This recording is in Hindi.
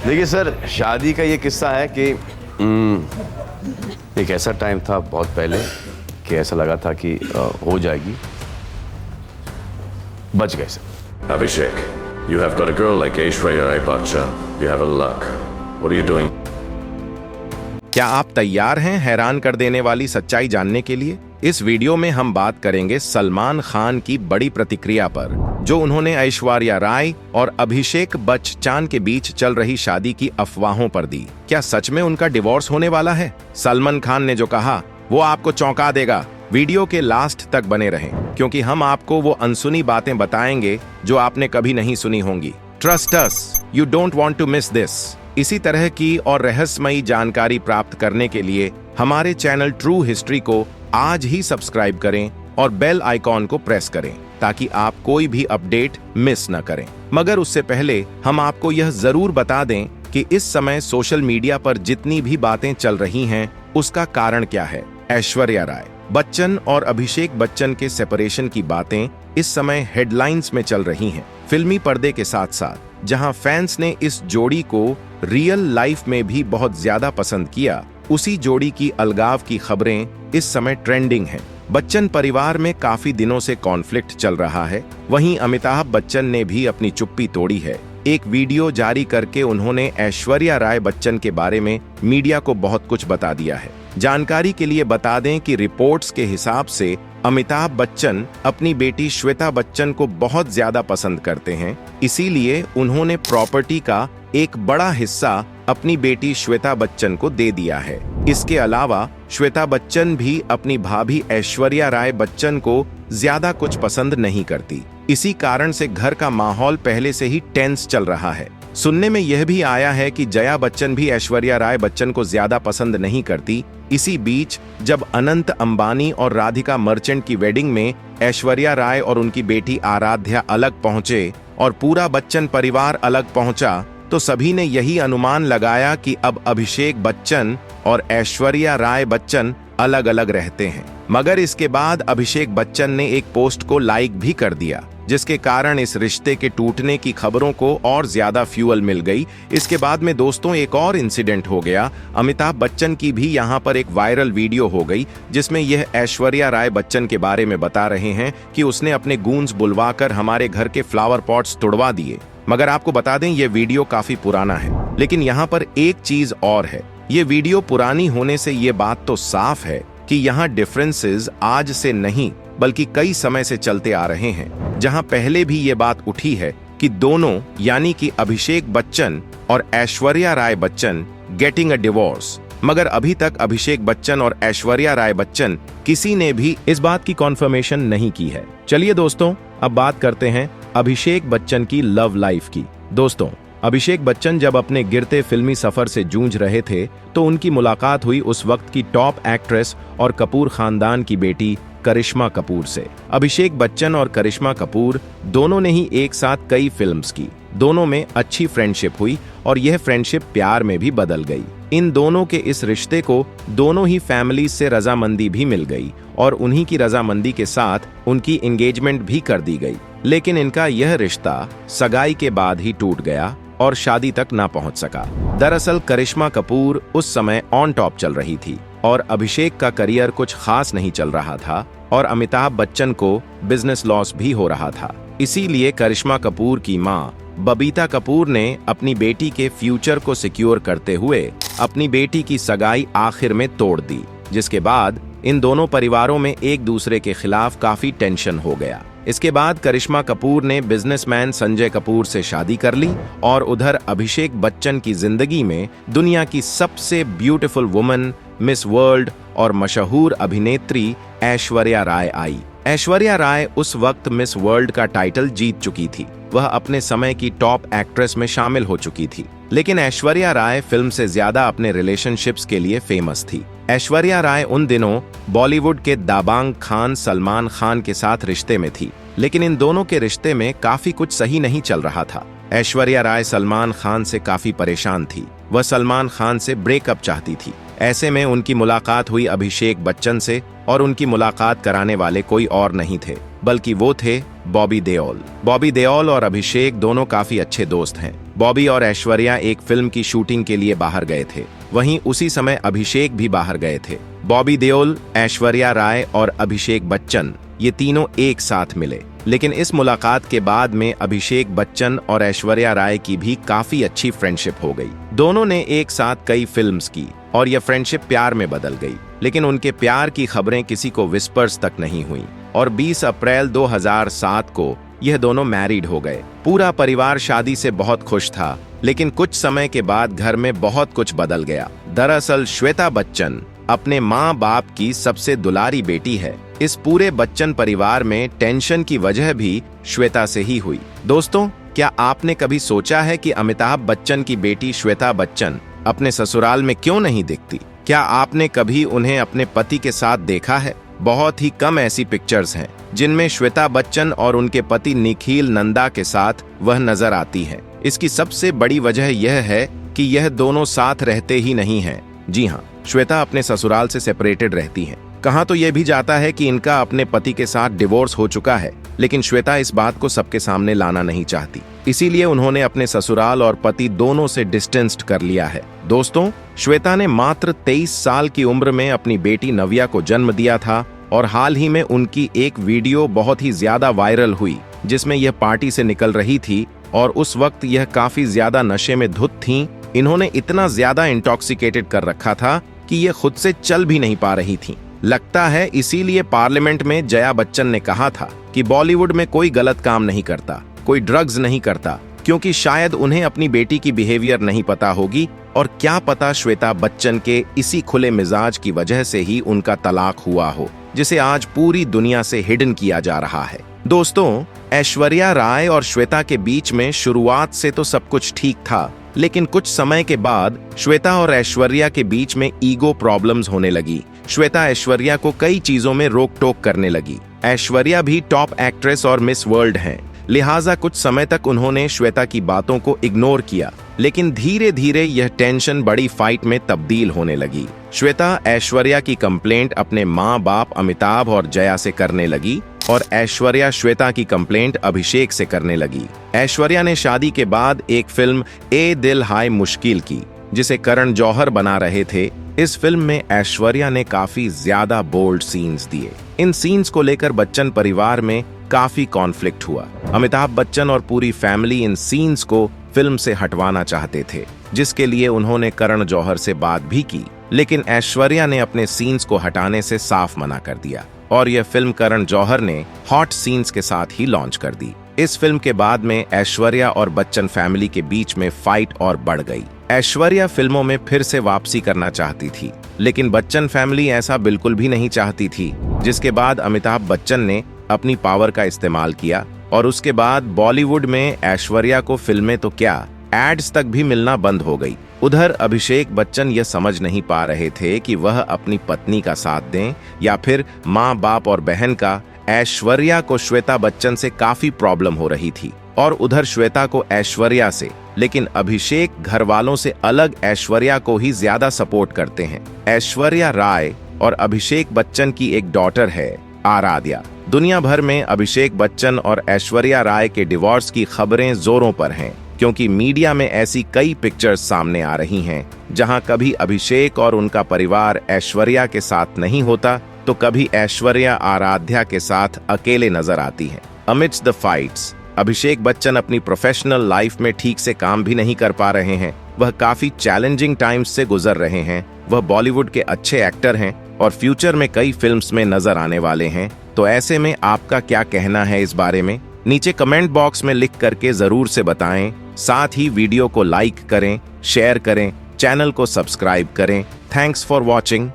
देखिए सर, शादी का ये किस्सा है कि एक ऐसा टाइम था बहुत पहले कि ऐसा लगा था कि हो जाएगी, बच गए sir. Abhishek, you have got a girl like Aishwarya Rai Bachchan. You have a luck. What are you doing? क्या आप तैयार हैं हैरान कर देने वाली सच्चाई जानने के लिए? इस वीडियो में हम बात करेंगे सलमान खान की बड़ी प्रतिक्रिया पर, जो उन्होंने ऐश्वर्या राय और अभिषेक बच्चन के बीच चल रही शादी की अफवाहों पर दी। क्या सच में उनका डिवोर्स होने वाला है? सलमान खान ने जो कहा वो आपको चौंका देगा। वीडियो के लास्ट तक बने रहें, क्योंकि हम आपको वो अनसुनी बातें बताएंगे जो आपने कभी नहीं सुनी होंगी। Trust us, you don't want to miss this. इसी तरह की और रहस्यमयी जानकारी प्राप्त करने के लिए हमारे चैनल ट्रू हिस्ट्री को आज ही सब्सक्राइब करें और बेल आइकॉन को प्रेस करें, ताकि आप कोई भी अपडेट मिस न करें। मगर उससे पहले हम आपको यह जरूर बता दें कि इस समय सोशल मीडिया पर जितनी भी बातें चल रही हैं, उसका कारण क्या है। ऐश्वर्या राय बच्चन और अभिषेक बच्चन के सेपरेशन की बातें इस समय हेडलाइंस में चल रही हैं। फिल्मी पर्दे के साथ साथ जहां फैंस ने इस जोड़ी को रियल लाइफ में भी बहुत ज्यादा पसंद किया, उसी जोड़ी की अलगाव की खबरें इस समय ट्रेंडिंग हैं। बच्चन परिवार में काफी दिनों से कॉन्फ्लिक्ट चल रहा है। वहीं अमिताभ बच्चन ने भी अपनी चुप्पी तोड़ी है। एक वीडियो जारी करके उन्होंने ऐश्वर्या राय बच्चन के बारे में मीडिया को बहुत कुछ बता दिया है। जानकारी के लिए बता दें कि रिपोर्ट्स के हिसाब से अमिताभ बच्चन अपनी बेटी श्वेता बच्चन को बहुत ज्यादा पसंद करते हैं, इसीलिए उन्होंने प्रॉपर्टी का एक बड़ा हिस्सा अपनी बेटी श्वेता बच्चन को दे दिया है। इसके अलावा श्वेता बच्चन भी अपनी भाभी ऐश्वर्या राय बच्चन को ज्यादा कुछ पसंद नहीं करती। इसी कारण से घर का माहौल पहले से ही टेंस चल रहा है। सुनने में यह भी आया है कि जया बच्चन भी ऐश्वर्या राय बच्चन को ज्यादा पसंद नहीं करती। इसी बीच जब अनंत अंबानी और राधिका मर्चेंट की वेडिंग में ऐश्वर्या राय और उनकी बेटी आराध्या अलग पहुंचे और पूरा बच्चन परिवार अलग पहुंचा, तो सभी ने यही अनुमान लगाया कि अब अभिषेक बच्चन और ऐश्वर्या राय बच्चन अलग अलग रहते हैं। मगर इसके बाद अभिषेक बच्चन ने एक पोस्ट को लाइक भी कर दिया, जिसके कारण इस रिश्ते के टूटने की खबरों को और ज्यादा फ्यूअल मिल गई। इसके बाद में दोस्तों एक और इंसिडेंट हो गया। अमिताभ बच्चन की भी यहाँ पर एक वायरल वीडियो हो गई, जिसमें यह ऐश्वर्या राय बच्चन के बारे में बता रहे हैं कि उसने अपने गूंज बुलवाकर हमारे घर के फ्लावर पॉट्स तुड़वा दिए। मगर आपको बता दें ये वीडियो काफी पुराना है, लेकिन यहाँ पर एक चीज और है। ये वीडियो पुरानी होने से ये बात तो साफ है कि यहाँ डिफरेंसेस आज से नहीं बल्कि कई समय से चलते आ रहे हैं। जहाँ पहले भी ये बात उठी है कि दोनों यानी कि अभिषेक बच्चन और Aishwarya Rai Bachchan getting a divorce, मगर अभी तक अभिषेक बच्चन और ऐश्वर्या राय बच्चन किसी ने भी इस बात की कॉन्फर्मेशन नहीं की है। चलिए दोस्तों, अब बात करते हैं अभिषेक बच्चन की लव लाइफ की। दोस्तों, अभिषेक बच्चन जब अपने गिरते फिल्मी सफर से जूझ रहे थे, तो उनकी मुलाकात हुई उस वक्त की टॉप एक्ट्रेस और कपूर खानदान की बेटी करिश्मा कपूर से। अभिषेक बच्चन और करिश्मा कपूर दोनों ने ही एक साथ कई फिल्म्स की। दोनों में अच्छी फ्रेंडशिप हुई और यह फ्रेंडशिप प्यार में भी बदल गई। इन दोनों के इस रिश्ते को दोनों ही फैमिली से रजामंदी भी मिल गई और उन्हीं की रजामंदी के साथ उनकी एंगेजमेंट भी कर दी गई। लेकिन इनका यह रिश्ता सगाई के बाद ही टूट गया और शादी तक ना पहुंच सका। दरअसल करिश्मा कपूर उस समय ऑन टॉप चल रही थी और अभिषेक का करियर कुछ खास नहीं चल रहा था और अमिताभ बच्चन को बिजनेस लॉस भी हो रहा था। इसीलिए करिश्मा कपूर की मां बबीता कपूर ने अपनी बेटी के फ्यूचर को सिक्योर करते हुए अपनी बेटी की सगाई आखिर में तोड़ दी, जिसके बाद इन दोनों परिवारों में एक दूसरे के खिलाफ काफी टेंशन हो गया। इसके बाद करिश्मा कपूर ने बिजनेसमैन संजय कपूर से शादी कर ली और उधर अभिषेक बच्चन की जिंदगी में दुनिया की सबसे ब्यूटीफुल वुमन, मिस वर्ल्ड और मशहूर अभिनेत्री ऐश्वर्या राय आई। ऐश्वर्या राय उस वक्त मिस वर्ल्ड का टाइटल जीत चुकी थी। वह अपने समय की टॉप एक्ट्रेस में शामिल हो चुकी थी। लेकिन ऐश्वर्या राय फिल्म से ज्यादा अपने रिलेशनशिप्स के लिए फेमस थी। ऐश्वर्या राय उन दिनों बॉलीवुड के दाबांग खान सलमान खान के साथ रिश्ते में थी, लेकिन इन दोनों के रिश्ते में काफी कुछ सही नहीं चल रहा था। ऐश्वर्या राय सलमान खान से काफी परेशान थी। वह सलमान खान से ब्रेकअप चाहती थी। ऐसे में उनकी मुलाकात हुई अभिषेक बच्चन से और उनकी मुलाकात कराने वाले कोई और नहीं थे बल्कि वो थे बॉबी देओल। बॉबी देओल और अभिषेक दोनों काफी अच्छे दोस्त हैं। बॉबी और ऐश्वर्या एक फिल्म की शूटिंग के लिए बाहर गए थे। वहीं उसी समय अभिषेक भी बाहर गए थे। बॉबी देओल, ऐश्वर्या राय और अभिषेक बच्चन ये तीनों एक साथ मिले। लेकिन इस मुलाकात के बाद में अभिषेक बच्चन और ऐश्वर्या राय की भी काफी अच्छी फ्रेंडशिप हो गई। दोनों ने एक साथ कई फिल्म्स की और यह फ्रेंडशिप प्यार में बदल गई। लेकिन उनके प्यार की खबरें किसी को विस्पर्स तक नहीं हुई और 20 अप्रैल 2007 को यह दोनों मैरिड हो गए। पूरा परिवार शादी से बहुत खुश था, लेकिन कुछ समय के बाद घर में बहुत कुछ बदल गया। दरअसल श्वेता बच्चन अपने माँ बाप की सबसे दुलारी बेटी है। इस पूरे बच्चन परिवार में टेंशन की वजह भी श्वेता से ही हुई। दोस्तों, क्या आपने कभी सोचा है कि अमिताभ बच्चन की बेटी श्वेता बच्चन अपने ससुराल में क्यों नहीं दिखती? क्या आपने कभी उन्हें अपने पति के साथ देखा है? बहुत ही कम ऐसी पिक्चर्स हैं जिनमें श्वेता बच्चन और उनके पति निखिल नंदा के साथ वह नजर आती है। इसकी सबसे बड़ी वजह यह है कि यह दोनों साथ रहते ही नहीं हैं। जी हाँ, श्वेता अपने ससुराल से सेपरेटेड रहती हैं। कहा तो यह भी जाता है कि इनका अपने पति के साथ डिवोर्स हो चुका है, लेकिन श्वेता इस बात को सबके सामने लाना नहीं चाहती। इसीलिए उन्होंने अपने ससुराल और पति दोनों से डिस्टेंस्ड कर लिया है। दोस्तों, श्वेता ने मात्र 23 साल की उम्र में अपनी बेटी नव्या को जन्म दिया था और हाल ही में उनकी एक वीडियो बहुत ही ज्यादा वायरल हुई, जिसमें यह पार्टी से निकल रही थी और उस वक्त यह काफी ज्यादा नशे में धुत थीं। इन्होंने इतना ज्यादा इंटॉक्सिकेटेड कर रखा था कि ये खुद से चल भी नहीं पा रही थीं। लगता है इसीलिए पार्लियामेंट में जया बच्चन ने कहा था कि बॉलीवुड में कोई गलत काम नहीं करता, कोई ड्रग्स नहीं करता, क्योंकि शायद उन्हें अपनी बेटी की बिहेवियर नहीं पता होगी और क्या पता श्वेता बच्चन के इसी खुले मिजाज की वजह से ही उनका तलाक हुआ हो, जिसे आज पूरी दुनिया से हिडन किया जा रहा है। दोस्तों, ऐश्वर्या राय और श्वेता के बीच में शुरुआत से तो सब कुछ ठीक था, लेकिन कुछ समय के बाद श्वेता और ऐश्वर्या के बीच में ईगो प्रॉब्लम्स होने लगी। श्वेता ऐश्वर्या को कई चीजों में रोक टोक करने लगी। ऐश्वर्या भी टॉप एक्ट्रेस और मिस वर्ल्ड हैं, लिहाजा कुछ समय तक उन्होंने श्वेता की बातों को इग्नोर किया। लेकिन धीरे धीरे यह टेंशन बड़ी फाइट में तब्दील होने लगी। श्वेता ऐश्वर्या की कंप्लेंट अपने माँ बाप अमिताभ और जया से करने लगी और ऐश्वर्या श्वेता की कंप्लेंट अभिषेक से करने लगी। ऐश्वर्या ने शादी के बाद एक फिल्म ए दिल हाय मुश्किल की, जिसे करण जौहर बना रहे थे। इस फिल्म में ऐश्वर्या ने काफी ज्यादा बोल्ड सीन्स दिए। इन सीन्स को लेकर बच्चन परिवार में काफी कॉन्फ्लिक्ट हुआ। अमिताभ बच्चन और पूरी फैमिली इन सीन्स को फिल्म से हटवाना चाहते थे, जिसके लिए उन्होंने करण जौहर से बात भी की, लेकिन ऐश्वर्या ने अपने सीन्स को हटाने से साफ मना कर दिया और यह फिल्म करण जौहर ने हॉट सीन्स के साथ ही लॉन्च कर दी। इस फिल्म के बाद में ऐश्वर्या और बच्चन फैमिली के बीच में फाइट और बढ़ गई। ऐश्वर्या फिल्मों में फिर से वापसी करना चाहती थी, लेकिन बच्चन फैमिली ऐसा बिल्कुल भी नहीं चाहती थी, जिसके बाद अमिताभ बच्चन ने अपनी पावर का इस्तेमाल किया और उसके बाद बॉलीवुड में ऐश्वर्या को फिल्में तो क्या, एड्स तक भी मिलना बंद हो गई। उधर अभिषेक बच्चन यह समझ नहीं पा रहे थे कि वह अपनी पत्नी का साथ दें या फिर माँ बाप और बहन का। ऐश्वर्या को श्वेता बच्चन से काफी प्रॉब्लम हो रही थी और उधर श्वेता को ऐश्वर्या से, लेकिन अभिषेक घर वालों से अलग ऐश्वर्या को ही ज्यादा सपोर्ट करते हैं। ऐश्वर्या राय और अभिषेक बच्चन की एक डॉटर है आराध्या। दुनिया भर में अभिषेक बच्चन और ऐश्वर्या राय के डिवोर्स की खबरें जोरों पर हैं, क्योंकि मीडिया में ऐसी कई पिक्चर्स सामने आ रही हैं जहां कभी अभिषेक और उनका परिवार ऐश्वर्या के साथ नहीं होता तो कभी ऐश्वर्या आराध्या के साथ अकेले नजर आती हैं। Amidst the fights, Abhishek Bachchan अपनी प्रोफेशनल लाइफ में ठीक से काम भी नहीं कर पा रहे हैं। वह काफी चैलेंजिंग टाइम्स से गुजर रहे हैं। वह बॉलीवुड के अच्छे एक्टर हैं और फ्यूचर में कई फिल्म्स में नजर आने वाले हैं। तो ऐसे में आपका क्या कहना है इस बारे में? नीचे कमेंट बॉक्स में लिख करके जरूर से बताएं। साथ ही वीडियो को लाइक करें, शेयर करें, चैनल को सब्सक्राइब करें। Thanks for watching.